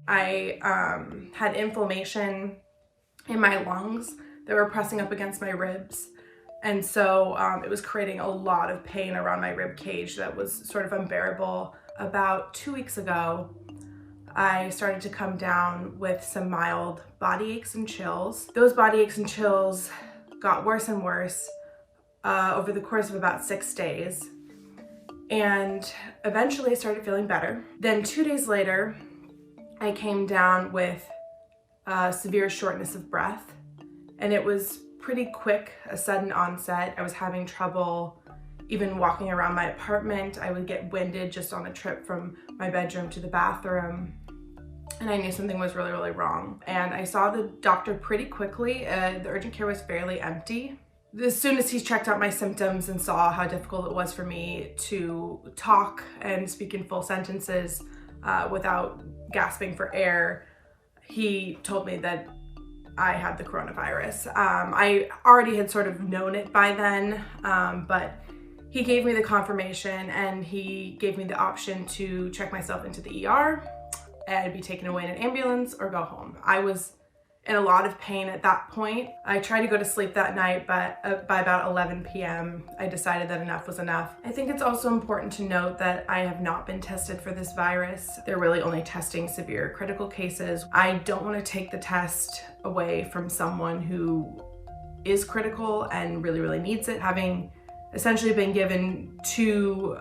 I had inflammation in my lungs that were pressing up against my ribs. And so it was creating a lot of pain around my rib cage that was sort of unbearable. About 2 weeks ago, I started to come down with some mild body aches and chills. Those body aches and chills got worse and worse over the course of about 6 days. And eventually I started feeling better. Then 2 days later, I came down with severe shortness of breath, and it was pretty quick, a sudden onset. I was having trouble even walking around my apartment. I would get winded just on a trip from my bedroom to the bathroom, and I knew something was really, really wrong. And I saw the doctor pretty quickly. The urgent care was fairly empty. As soon as he checked out my symptoms and saw how difficult it was for me to talk and speak in full sentences without gasping for air, he told me that I had the coronavirus. I already had sort of known it by then, but he gave me the confirmation, and he gave me the option to check myself into the ER and be taken away in an ambulance or go home. I was in a lot of pain at that point. I tried to go to sleep that night, but by about 11 p.m., I decided that enough was enough. I think it's also important to note that I have not been tested for this virus. They're really only testing severe critical cases. I don't want to take the test away from someone who is critical and really, really needs it. Having essentially been given 2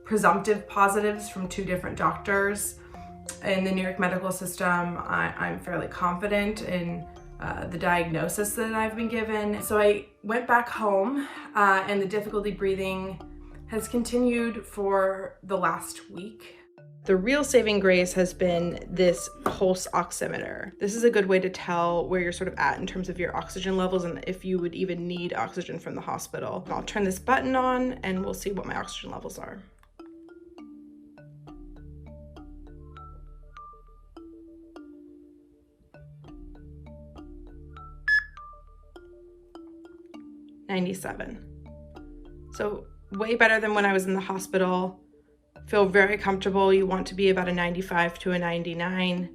presumptive positives from 2 different doctors in the New York medical system, I'm fairly confident in the diagnosis that I've been given. So I went back home, and the difficulty breathing has continued for the last week. The real saving grace has been this pulse oximeter. This is a good way to tell where you're sort of at in terms of your oxygen levels and if you would even need oxygen from the hospital. I'll turn this button on and we'll see what my oxygen levels are. $97. So way better than when I was in the hospital. Feel very comfortable. You want to be about a 95 to a 99.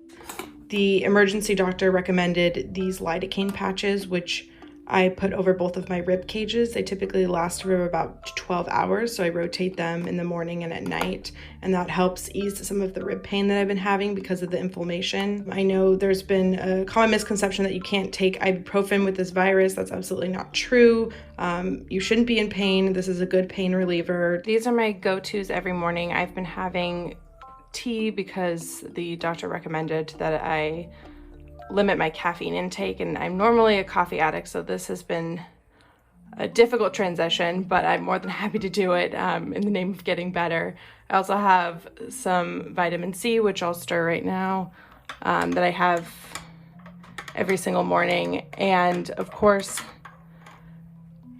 The emergency doctor recommended these lidocaine patches, which I put over both of my rib cages. They typically last for about 12 hours, so I rotate them in the morning and at night, and that helps ease some of the rib pain that I've been having because of the inflammation. I know there's been a common misconception that you can't take ibuprofen with this virus. That's absolutely not true. You shouldn't be in pain. This is a good pain reliever. These are my go-tos every morning. I've been having tea because the doctor recommended that I limit my caffeine intake, and I'm normally a coffee addict, so this has been a difficult transition, but I'm more than happy to do it in the name of getting better. I also have some vitamin C, which I'll stir right now, that I have every single morning, and of course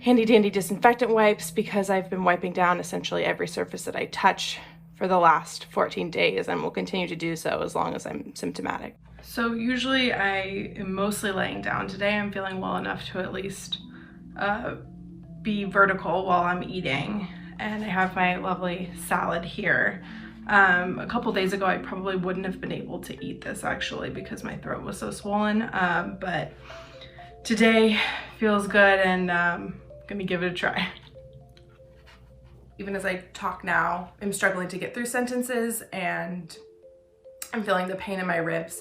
handy dandy disinfectant wipes, because I've been wiping down essentially every surface that I touch for the last 14 days and will continue to do so as long as I'm symptomatic. So usually I am mostly laying down. Today I'm feeling well enough to at least be vertical while I'm eating, and I have my lovely salad here. A couple days ago I probably wouldn't have been able to eat this actually because my throat was so swollen, but today feels good, and gonna give it a try. Even as I talk now, I'm struggling to get through sentences, and I'm feeling the pain in my ribs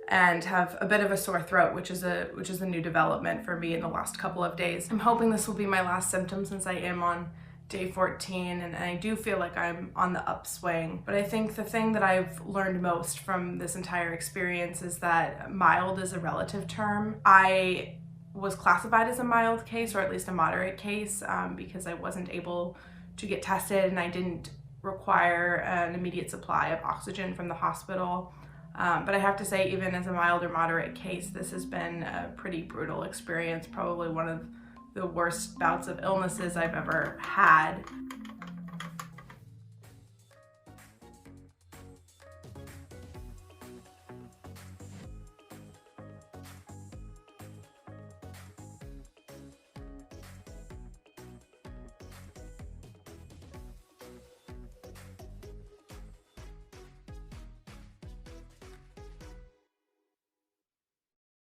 and have a bit of a sore throat, which is a new development for me in the last couple of days. I'm hoping this will be my last symptom since I am on day 14, and I do feel like I'm on the upswing. But I think the thing that I've learned most from this entire experience is that mild is a relative term. I was classified as a mild case, or at least a moderate case, because I wasn't able to get tested and I didn't require an immediate supply of oxygen from the hospital. But I have to say, even as a mild or moderate case, this has been a pretty brutal experience, probably one of the worst bouts of illnesses I've ever had.